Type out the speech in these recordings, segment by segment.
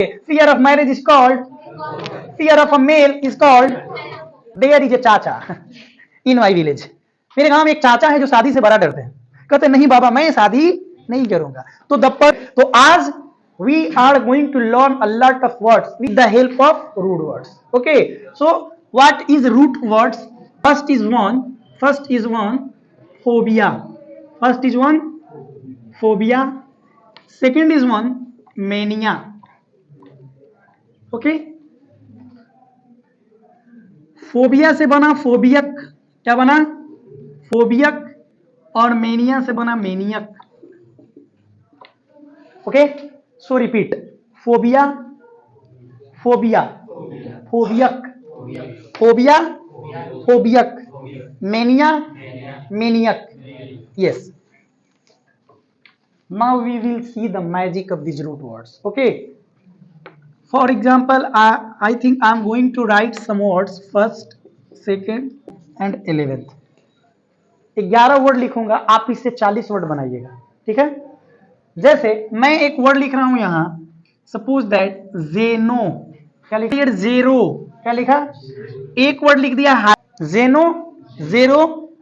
Fear of marriage is called, fear of a male is called, there is a चाचा in my village. मेरे गांव में एक चाचा है जो शादी से बड़ा डरते हैं, कहते नहीं बाबा मैं शादी नहीं करूंगा. तो आज we are going to learn a lot of words with the help of root words. Okay, so what is root words? First is one phobia. First is one phobia. Second is one mania. Okay, phobia से बना फोबियक, क्या बना फोबियक, और mania से बना maniac. Okay, so repeat, phobia phobia phobiac phobia phobiac, mania maniac. Yes. Now we will see the magic of these root words. Okay. For example, I think I am going to write some words, first, second and 11th. 11 word लिखूंगा, आप इससे 40 word बनाइएगा. ठीक है, जैसे मैं एक word लिख रहा हूं यहां, सपोज दैट जेनो. क्या लिखा? जेरो. क्या लिखा? एक वर्ड लिख दिया, जेनो, जेरो,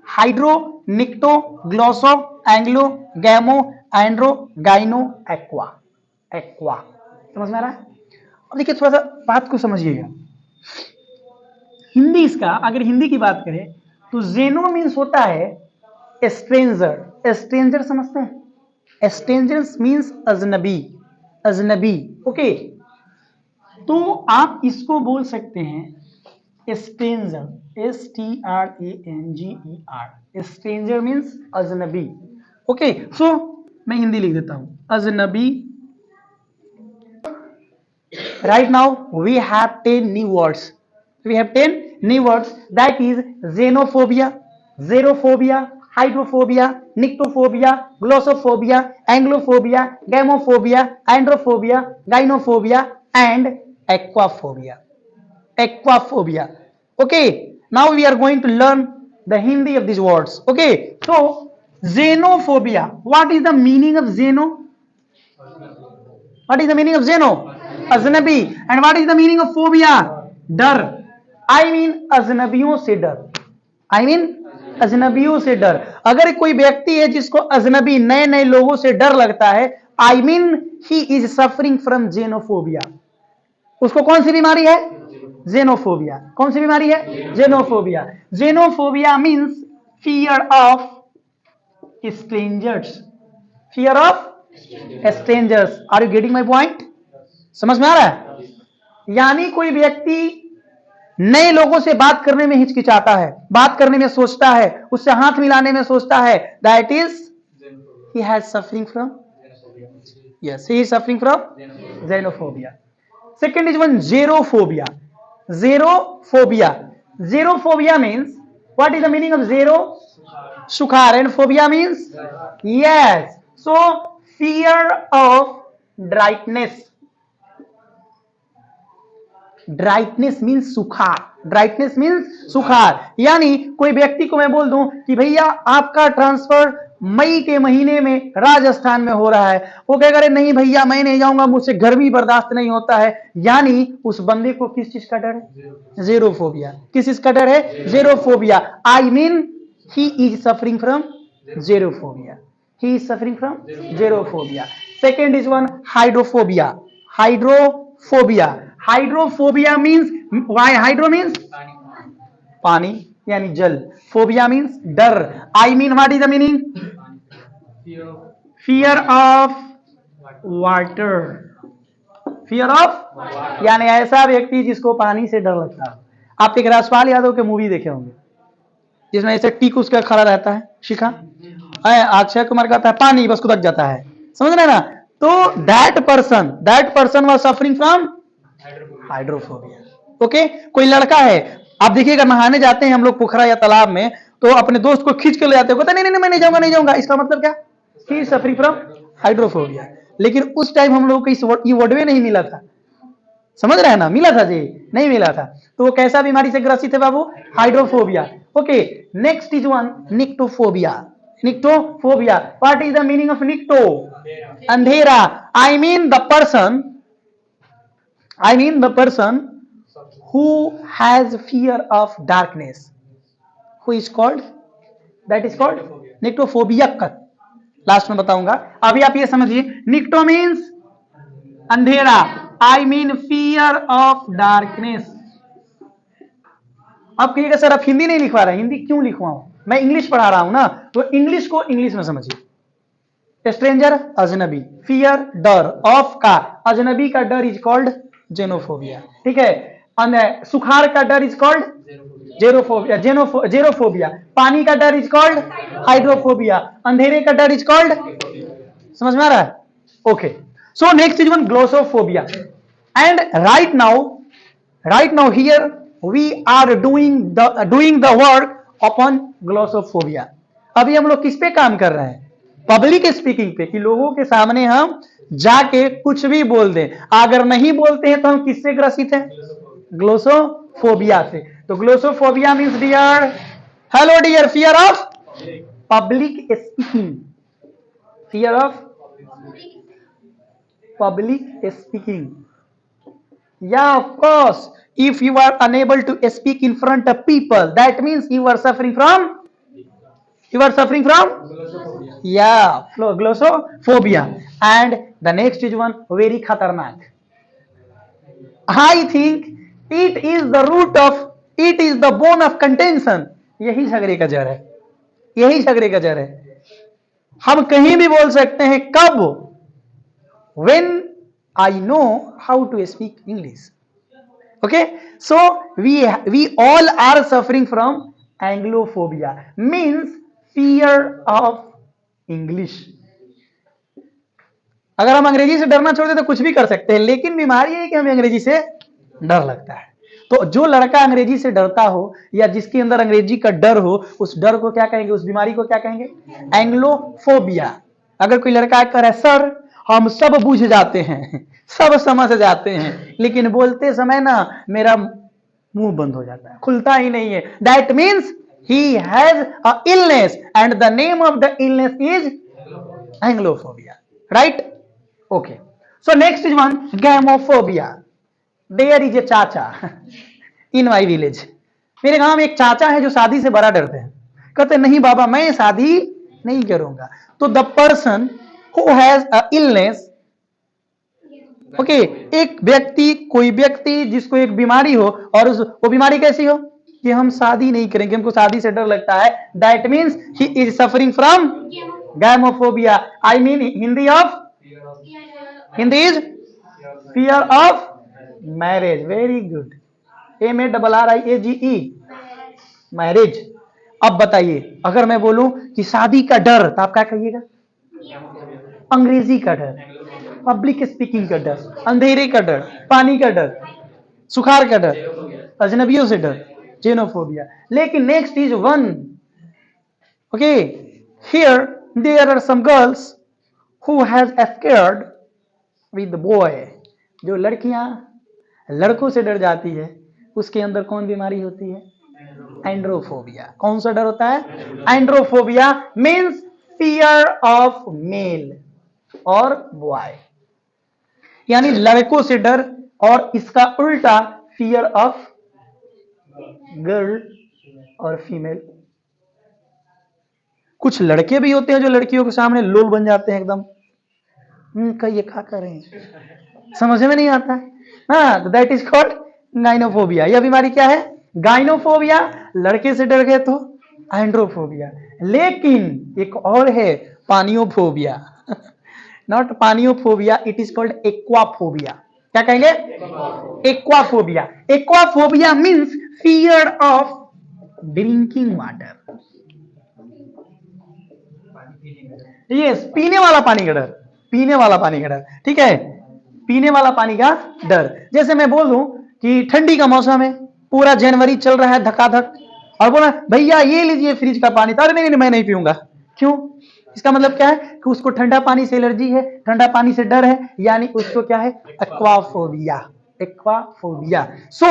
hydro, nycto, glosso, anglo, gamo, andro, gyno, aqua. Aqua समझ में आ रहा है? अब देखिए थोड़ा सा बात को समझिएगा. हिंदी इसका, अगर हिंदी की बात करें तो जेनो मीन्स होता है स्ट्रेंजर. स्ट्रेंजर समझते हैं? स्ट्रेंजर्स मीन्स अजनबी. अजनबी. ओके, तो आप इसको बोल सकते हैं स्ट्रेंजर. STRANGER. स्ट्रेंजर मीन्स अजनबी. ओके, सो मैं हिंदी लिख देता हूं, अजनबी. Right now we have 10 new words. We have 10 new words. That is xenophobia, xerophobia, hydrophobia, nyctophobia, glossophobia, anglophobia, gamophobia, androphobia, gynophobia, and aquaphobia. Aquaphobia. Okay. Now we are going to learn the Hindi of these words. Okay. So xenophobia. What is the meaning of xeno? What is the meaning of xeno? अजनबी. And what is the meaning of phobia? डर. I mean अजनबियों से डर. I mean अजनबियों से डर. अगर कोई व्यक्ति है जिसको अजनबी नए नए लोगों से डर लगता है, आई mean he is suffering from xenophobia. उसको कौन सी बीमारी है? जेनोफोबिया. कौन सी बीमारी है? Xenophobia. Xenophobia means fear of strangers. Fear of strangers. Are you getting my point? समझ में आ रहा है? यानी कोई व्यक्ति नए लोगों से बात करने में हिचकिचाता है, बात करने में सोचता है, उससे हाथ मिलाने में सोचता है, that is he has suffering from, yes, he is suffering from xenophobia. Second is one xerophobia. Xerophobia. Xerophobia means, what is the meaning of xero? सुखार. And phobia means, yes, so fear of dryness. Dryness means सुखार. Dryness means सुखार. यानी कोई व्यक्ति को मैं बोल दूं कि भैया आपका ट्रांसफर मई के महीने में राजस्थान में हो रहा है, वो कहेगा अरे नहीं भैया मैं नहीं जाऊंगा, मुझसे गर्मी बर्दाश्त नहीं होता है. यानी उस बंदे को किस चीज का डर है? जेरोफोबिया. किस चीज का डर है? Xerophobia. I mean he is suffering from xerophobia. He is suffering from xerophobia. Second is one hydrophobia. Hydrophobia. Hydrophobia means, why hydro means पानी यानी जल. फोबिया मीन्स डर. I mean what is the meaning? Fear of water. Fear of यानी ऐसा व्यक्ति जिसको पानी से डर लगता है. आप एक राजपाल यादव के मूवी देखे होंगे जिसमें ऐसे टीक उसका खड़ा रहता है, शिखा, अक्षय कुमार कहता है पानी, बस कुदक जाता है. समझ रहे ना? तो that person was suffering from hydrophobia. Okay, कोई लड़का है, आप देखिएगा नहाने जाते हैं हम लोग पोखरा या तालाब में, तो अपने दोस्त को खींच के ले जाते हैं, कहता नहीं मैं नहीं जाऊंगा. इसका मतलब क्या? ही इज सफरिंग फ्रॉम हाइड्रोफोबिया. लेकिन उस टाइम हम लोगों को ये वर्ड नहीं मिला था. समझ रहे हैं ना? मिला था जी? नहीं मिला था. तो वो कैसा बीमारी से ग्रसित है बाबू? Hydrophobia. Okay, next is one nyctophobia. Nyctophobia. What is the meaning of nycto? अंधेरा. I mean the person I mean the person who has fear of darkness. Who is called? That is called nyctophobia. Last में बताऊंगा. अभी आप ये समझिए, निक्टो means अंधेरा. I mean fear of darkness. अब कहिएगा सर आप हिंदी नहीं लिखवा रहे. हिंदी क्यों लिखवाऊं? मैं इंग्लिश पढ़ा रहा हूं ना, तो इंग्लिश को इंग्लिश में समझिए. स्ट्रेंजर अजनबी, फियर डर, ऑफ का अजनबी का डर इज कॉल्ड जेनोफोबिया. ठीक है. सुखाड़ का डर इज कॉल्ड जेरोफोबिया. जेरोफोबिया. पानी का डर इज कॉल्ड हाइड्रोफोबिया. अंधेरे का डर इज कॉल्ड. समझ में आ रहा है? Okay. So next is one glossophobia. And right now here we are doing the work upon glossophobia. अभी हम लोग किस पे काम कर रहे हैं? पब्लिक स्पीकिंग पे, कि लोगों के सामने हम जाके कुछ भी बोल दें. अगर नहीं बोलते हैं तो हम किससे ग्रसित हैं? ग्लोसोफोबिया से. तो glossophobia means dear, hello dear, fear of public speaking. Fear of public speaking. Yeah, of course. If you are unable to speak in front of people, that means you are suffering from. Yeah, glossophobia. And the next is one very khatarnak. I think it is the root of, it is the bone of contention. यही झगड़े का जड़ है. यही झगड़े का जड़ है. हम कहीं भी बोल सकते हैं. कब? When I know how to speak English. Okay, so we all are suffering from Anglophobia, means fear of English. अगर हम अंग्रेजी से डरना छोड़ दें तो कुछ भी कर सकते हैं, लेकिन बीमारी है कि हमें अंग्रेजी से डर लगता है. तो जो लड़का अंग्रेजी से डरता हो या जिसके अंदर अंग्रेजी का डर हो, उस डर को क्या कहेंगे? उस बीमारी को क्या कहेंगे? एंग्लोफोबिया. अगर कोई लड़का कहे सर हम सब बुझ जाते हैं, सब समझ जाते हैं, लेकिन बोलते समय ना मेरा मुंह बंद हो जाता है, खुलता ही नहीं है, that means he has a illness and the name of the illness is Anglophobia. Right? Okay. So next is one gamophobia. There is a चाचा in my village. मेरे गांव में एक चाचा है जो शादी से बड़ा डरते हैं. कहते नहीं बाबा मैं शादी नहीं करूंगा. तो the person who has a illness, okay, एक व्यक्ति, कोई व्यक्ति जिसको एक बीमारी हो और वो बीमारी कैसी हो कि हम शादी नहीं करेंगे, हमको शादी से डर लगता है, that means he is suffering from gamophobia. I mean Hindi is fear of marriage. Very good. MARRIAGE, marriage. अब बताइए, अगर मैं बोलूं कि शादी का डर, तो आप क्या कहिएगा? अंग्रेजी का डर, पब्लिक स्पीकिंग का डर, अंधेरे का डर, पानी का डर, सुखाड़ का डर, अजनबियों से डर, जेनोफोबिया. लेकिन next is one. Okay, here there are some girls who has scared with boy. जो लड़कियां लड़कों से डर जाती है, उसके अंदर कौन बीमारी होती है? एंड्रोफोबिया. कौन सा डर होता है? एंड्रोफोबिया मीन्स फियर ऑफ मेल और बॉय, यानी लड़कों से डर, और इसका उल्टा फियर ऑफ गर्ल और फीमेल. कुछ लड़के भी होते हैं जो लड़कियों के सामने लोल बन जाते हैं एकदम. ये क्या कर रहे हैं, समझ में नहीं आता है. हाँ, दैट इज कॉल्ड गाइनोफोबिया. यह बीमारी क्या है? गाइनोफोबिया. लड़के से डर गए तो एंड्रोफोबिया. लेकिन एक और है पानियोफोबिया. नॉट पानियोफोबिया, इट इज कॉल्ड एक्वाफोबिया. क्या कहेंगे? Aquaphobia. Aquaphobia means fear of drinking water. Yes, पीने वाला पानी का डर. पीने वाला पानी का डर. ठीक है, पीने वाला पानी का डर. जैसे मैं बोल दूं कि ठंडी का मौसम है, पूरा जनवरी चल रहा है धकाधक, और बोला भैया ये लीजिए फ्रिज का पानी, तो अरे नहीं मैं नहीं पीऊंगा. क्यों? इसका मतलब क्या है कि उसको ठंडा पानी से एलर्जी है, ठंडा पानी से डर है, यानी उसको क्या है? एक्वाफोबिया. एक्वाफोबिया. सो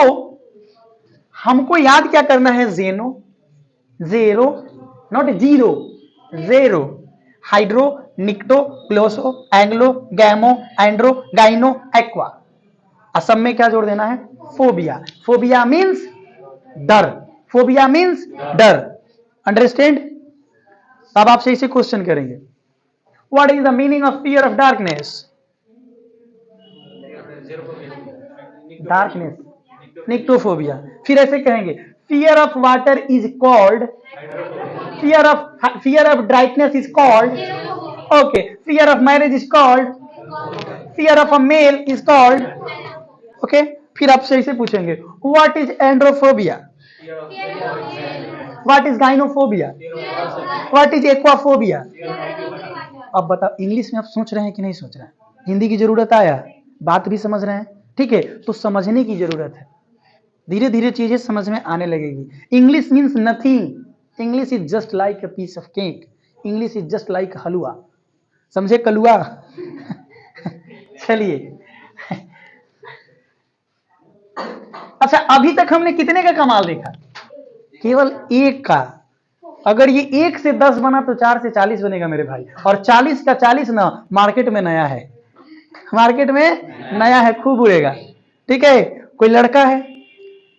हमको याद क्या करना है? Xero, not zero, xero. Hydro, nycto, glosso, anglo, gamo, andro, gyno, aqua. असम में क्या जोड़ देना है? फोबिया। फोबिया मीन्स डर। फोबिया मीन्स डर। अंडरस्टैंड? अब आपसे इसे क्वेश्चन करेंगे, what is the meaning of fear of darkness? Darkness, nyctophobia. फिर ऐसे कहेंगे, fear of water is called, fear of brightness is called, okay, fear of marriage is called, fear of a male is called, okay. फिर आपसे इसे पूछेंगे, what is androphobia? What is gynophobia? What is aquaphobia? अब बताओ, English में आप सोच रहे हैं कि नहीं सोच रहे हैं? हिंदी की जरूरत आया, बात भी समझ रहे हैं, ठीक है? तो समझने की जरूरत है, धीरे धीरे चीजें समझ में आने लगेगी। English means nothing, English is just like a piece of cake, English is just like halwa, समझे? कलुआ। चलिए, अच्छा, अभी तक हमने कितने का कमाल देखा? केवल एक का। अगर ये 1 से 10 बना तो 4 से 40 बनेगा मेरे भाई, और 40 का 40 ना मार्केट में नया है, मार्केट में नया है, खूब उड़ेगा, ठीक है? कोई लड़का है,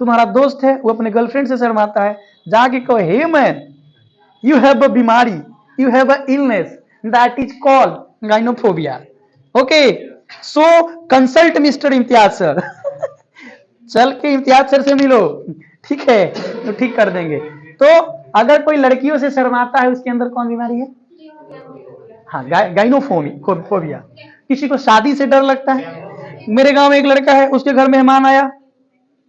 तुम्हारा दोस्त है, वो अपने गर्लफ्रेंड से शर्माता है, जाके कहो, hey man, you have a bimari, you have a illness that is called gynophobia, okay, so consult mister Imtiaz sir. चल के इम्तियाज सर से मिलो, ठीक है? तो ठीक कर देंगे। तो अगर कोई लड़कियों से शर्माता है, उसके अंदर कौन बीमारी है? हाँ, गाइनोफोबिया। किसी को शादी से डर लगता है। मेरे गांव में एक लड़का है, उसके घर मेहमान आया,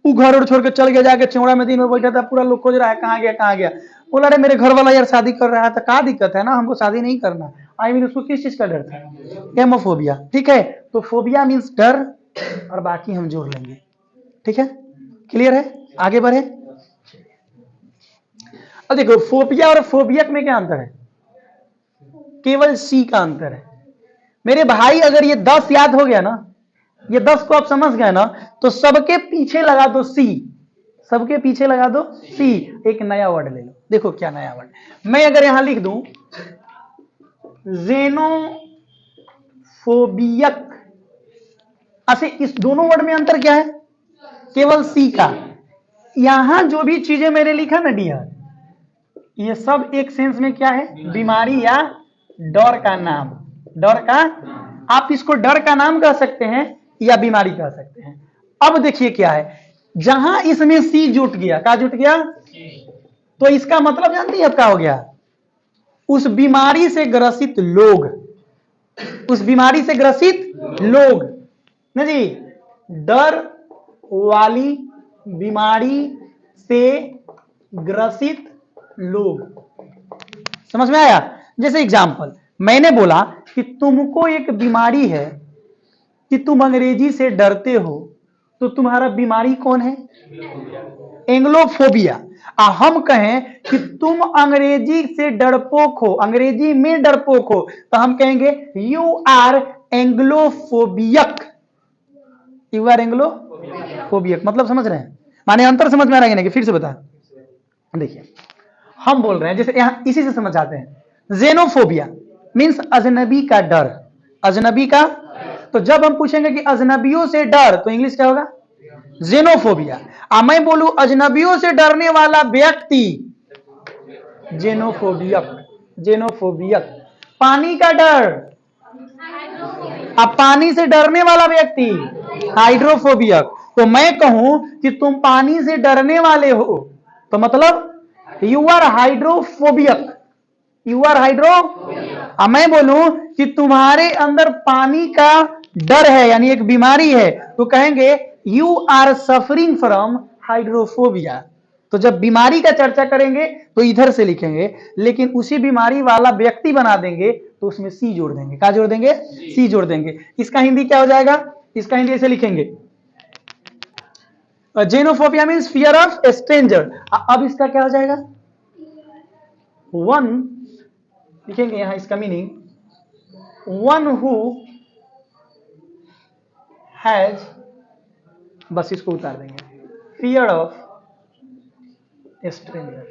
वो घर और छोड़ के चल गया, जाके चौड़ा में दिन में बैठा था, पूरा लोग खोज रहा है कहाँ गया कहाँ गया। बोला, अरे मेरे घर वाला यार शादी कर रहा है, तो क्या दिक्कत है ना, हमको शादी नहीं करना। आई मीन उसको किस चीज का डर था? हेमोफोबिया, ठीक है? तो फोबिया मीन्स डर, और बाकी हम जोड़ लेंगे, ठीक है? क्लियर है? आगे बढ़े। अब देखो, फोबिया और फोबियक में क्या अंतर है? केवल सी का अंतर है मेरे भाई। अगर ये 10 याद हो गया ना, ये 10 को आप समझ गए ना, तो सबके पीछे लगा दो सी, सबके पीछे लगा दो सी। एक नया वर्ड ले लो, देखो क्या नया वर्ड। मैं अगर यहां लिख दूं जेनोफोबियक, अच्छा, इस दोनों वर्ड में अंतर क्या है? केवल सी का। यहां जो भी चीजें मैंने लिखा ना डियर, ये सब एक सेंस में क्या है? बीमारी या डर का नाम। डर का, आप इसको डर का नाम कह सकते हैं या बीमारी कह सकते हैं। अब देखिए क्या है, जहां इसमें सी जुट गया, क्या जुट गया? तो इसका मतलब जानती है अब क्या हो गया? उस बीमारी से ग्रसित लोग, उस बीमारी से ग्रसित लोग ना जी, डर वाली बीमारी से ग्रसित लोग। समझ में आया? जैसे एग्जाम्पल, मैंने बोला कि तुमको एक बीमारी है कि तुम अंग्रेजी से डरते हो, तो तुम्हारा बीमारी कौन है? एंग्लोफोबिया। हम कहें कि तुम अंग्रेजी से डरपोक हो, अंग्रेजी में डरपोक हो, तो हम कहेंगे यू आर एंग्लोफोबियक, यू आर एंग्लोफोबियक। मतलब समझ रहे हैं? माने अंतर समझ में आ रहा है कि फिर से बता? देखिए, हम बोल रहे हैं, जैसे यहां इसी से समझ आते हैं, जेनोफोबिया मीन्स अजनबी का डर, अजनबी का। तो जब हम पूछेंगे कि अजनबियों से डर, तो इंग्लिश क्या होगा? जेनोफोबिया। मैं बोलूं अजनबियों से डरने वाला व्यक्ति, जेनोफोबियक, जेनोफोबियक। पानी का डर, अब पानी से डरने वाला व्यक्ति हाइड्रोफोबियक। तो मैं कहूं कि तुम पानी से डरने वाले हो, तो मतलब you are hydrophobiac, you are hydro. अब मैं बोलूं कि तुम्हारे अंदर पानी का डर है, यानी एक बीमारी है, तो कहेंगे you are suffering from hydrophobia. तो जब बीमारी का चर्चा करेंगे तो इधर से लिखेंगे, लेकिन उसी बीमारी वाला व्यक्ति बना देंगे तो उसमें सी जोड़ देंगे। क्या जोड़ देंगे? सी जोड़ देंगे। इसका हिंदी क्या हो जाएगा? इसका हिंदी ऐसे लिखेंगे, xenophobia means fear of stranger. अब इसका क्या हो जाएगा? वन लिखेंगे यहां, इसका मीनिंग वन हु हैज, बस इसको उतार देंगे, fear of stranger,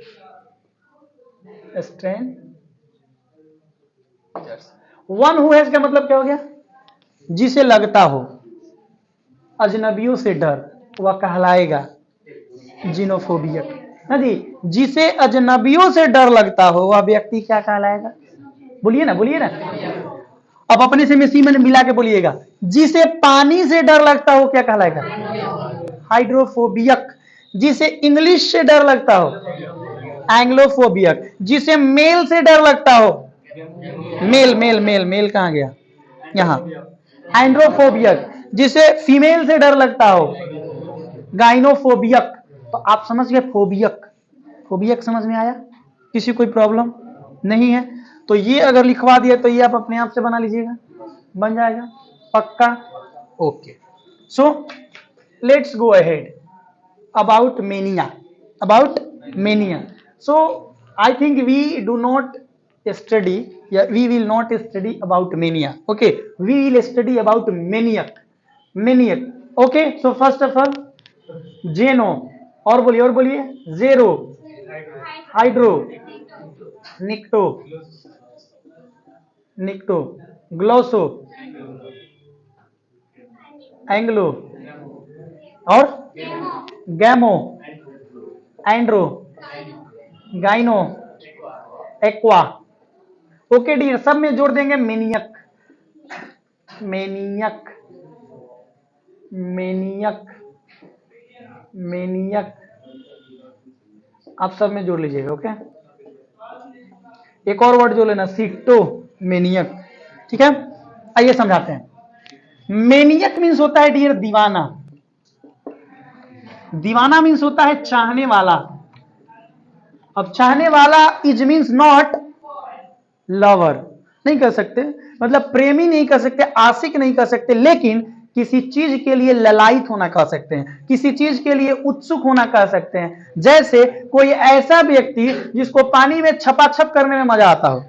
strangers. One who has का मतलब क्या हो गया? जिसे लगता हो, अजनबियों से डर, वह कहलाएगा जीनोफोबियक। ना जी, जिसे अजनबियों से डर लगता हो वह व्यक्ति क्या कहलाएगा? बोलिए ना, बोलिए ना। अब अपने से मिसी में मिला के बोलिएगा। जिसे पानी से डर लगता हो क्या कहलाएगा? हाइड्रोफोबियक। जिसे इंग्लिश से डर लगता हो एंग्लोफोबियक। जिसे मेल से डर लगता हो, मेल मेल मेल मेल कहां गया? यहां, एंड्रोफोबियक। जिसे फीमेल से डर लगता हो गाइनोफोबियक। तो आप समझ गए फोबियक, फोबियक समझ में आया? किसी कोई प्रॉब्लम नहीं है? तो ये अगर लिखवा दिया तो ये आप अपने आप से बना लीजिएगा, बन जाएगा पक्का। Okay, so let's go ahead about mania, about mania. So I think we do not study, we will not study about mania. Okay, we will study about maniac, maniac. Okay, so first of all xeno, और बोलिए xero, hydro, nycto, nycto, glosso, anglo, और gamo, andro, gyno, aqua. Okay dear, सब में जोड़ देंगे maniac, maniac, maniac, maniac, आप सब में जोड़ लीजिएगा। ओके, एक और वर्ड जो लेना, सिक्टो मेनियक। ठीक है, आइए समझाते हैं। मेनियक मीन्स होता है डियर दीवाना, दीवाना मीन्स होता है चाहने वाला। अब चाहने वाला इज मीन्स नॉट लवर, नहीं कर सकते, मतलब प्रेमी नहीं कर सकते, आशिक नहीं कर सकते, लेकिन किसी चीज के लिए ललायित होना कह सकते हैं, किसी चीज के लिए उत्सुक होना कह सकते हैं। जैसे कोई ऐसा व्यक्ति जिसको पानी में छपाछप करने में मजा आता हो,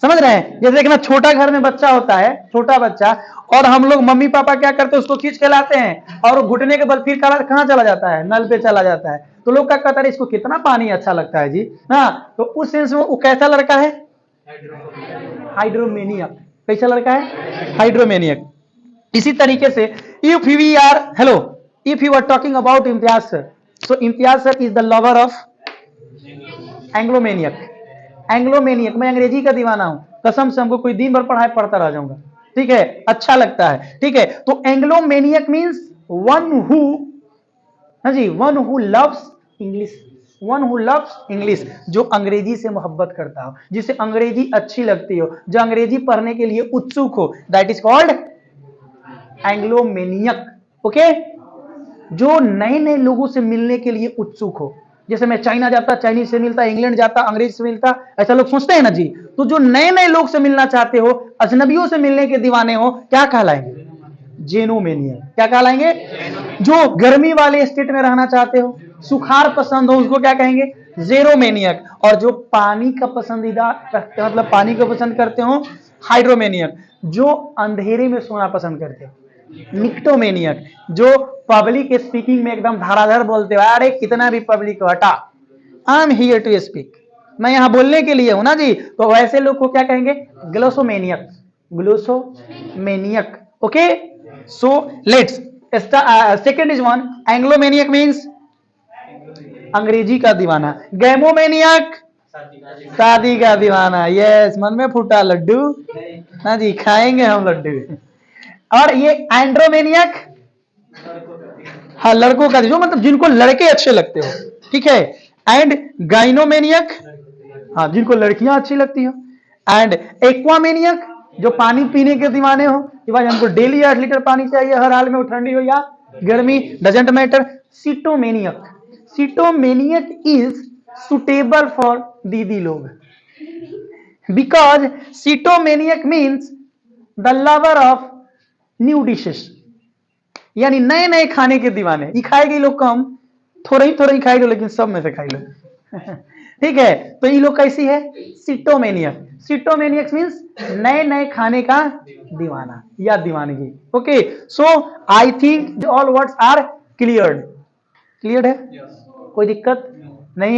समझ रहे हैं? जैसे कि ना छोटा घर में बच्चा होता है, छोटा बच्चा, और हम लोग मम्मी पापा क्या करते हैं, उसको खींच के लाते हैं और घुटने के बल फिर कहां चला जाता है? नल पे चला जाता है। तो लोग क्या कहता है, इसको कितना पानी अच्छा लगता है जी। हाँ, तो उस सेंस में वो कैसा लड़का है? हाइड्रोमेनियक। कैसा लड़का है? हाइड्रोमेनियक। इसी तरीके से if we are, hello, if you are talking about Imtiaz sir, so Imtiaz sir is the lover of anglomaniac. Anglomaniac, मैं अंग्रेजी का दीवाना हूं, कसम से हमको कोई दिन भर पढ़ाई पढ़ता रह जाऊंगा। ठीक है, अच्छा लगता है। ठीक है, तो एंग्लोमेनियक मींस वन हु, हाँ जी, one who loves English, one who loves English, जो अंग्रेजी से मोहब्बत करता हो, जिसे अंग्रेजी अच्छी लगती हो, जो अंग्रेजी पढ़ने के लिए उत्सुक हो, दैट इज कॉल्ड एंग्लोमेनियक। ओके, जो नए नए लोगों से मिलने के लिए उत्सुक हो। जैसे मैं चाइना जाता, चाइनीज से मिलता, इंग्लैंड जाता, अंग्रेज से मिलता, ऐसा लोग सोचते हैं ना जी। तो जो नए नए लोग से मिलना चाहते हो, अजनबियों से मिलने के दीवाने हो, क्या कहलाएंगे? जेनोमेनिया। क्या कहलाएंगे? जो गर्मी वाले स्टेट में रहना चाहते हो, सुखार पसंद हो, उसको क्या कहेंगे? जेरोमेनियक। और जो पानी का पसंदीदा रखते, मतलब पानी को पसंद करते हो, हाइड्रोमेनियक। जो अंधेरे में सोना पसंद करते हो, निक्टोमेनियक। जो पब्लिक स्पीकिंग में एकदम धाराधर बोलते हो, अरे कितना भी पब्लिक हटा, I am here to speak, मैं यहां बोलने के लिए हूं ना जी, तो वैसे लोग को क्या कहेंगे? Glossomaniac, glossomaniac. Okay, so let's second is one, anglomaniac means अंग्रेजी का दीवाना, गैमोमेनियक शादी का दीवाना। यस, मन में फूटा लड्डू, ना जी, खाएंगे हम लड्डू। और ये एंड्रोमेनियक, हाँ, लड़कों का, जो मतलब जिनको लड़के अच्छे लगते हो। ठीक है, एंड गाइनोमेनियक, हाँ, जिनको लड़कियां अच्छी लगती हो। एंड एक्वामेनियक, जो पानी पीने के दीवाने हो, कि भाई हमको डेली 8 लीटर पानी चाहिए हर हाल में, वो ठंडी हो या गर्मी, doesn't matter. Sitomaniac, sitomaniac is suitable for दीदी लोग, because sitomaniac means the lover of new dishes, यानी नए नए खाने के दीवाने। ये खाएगी लोग कम, थोड़ा ही खाई लो, लेकिन सब में से खाई लो। ठीक है, तो ये लोग कैसी है? सीटोमेनियक। सीटोमेनियक मीन्स नए नए खाने का दीवाना या दीवानगी। Okay, so I think all words are cleared. Clear है? कोई दिक्कत नहीं।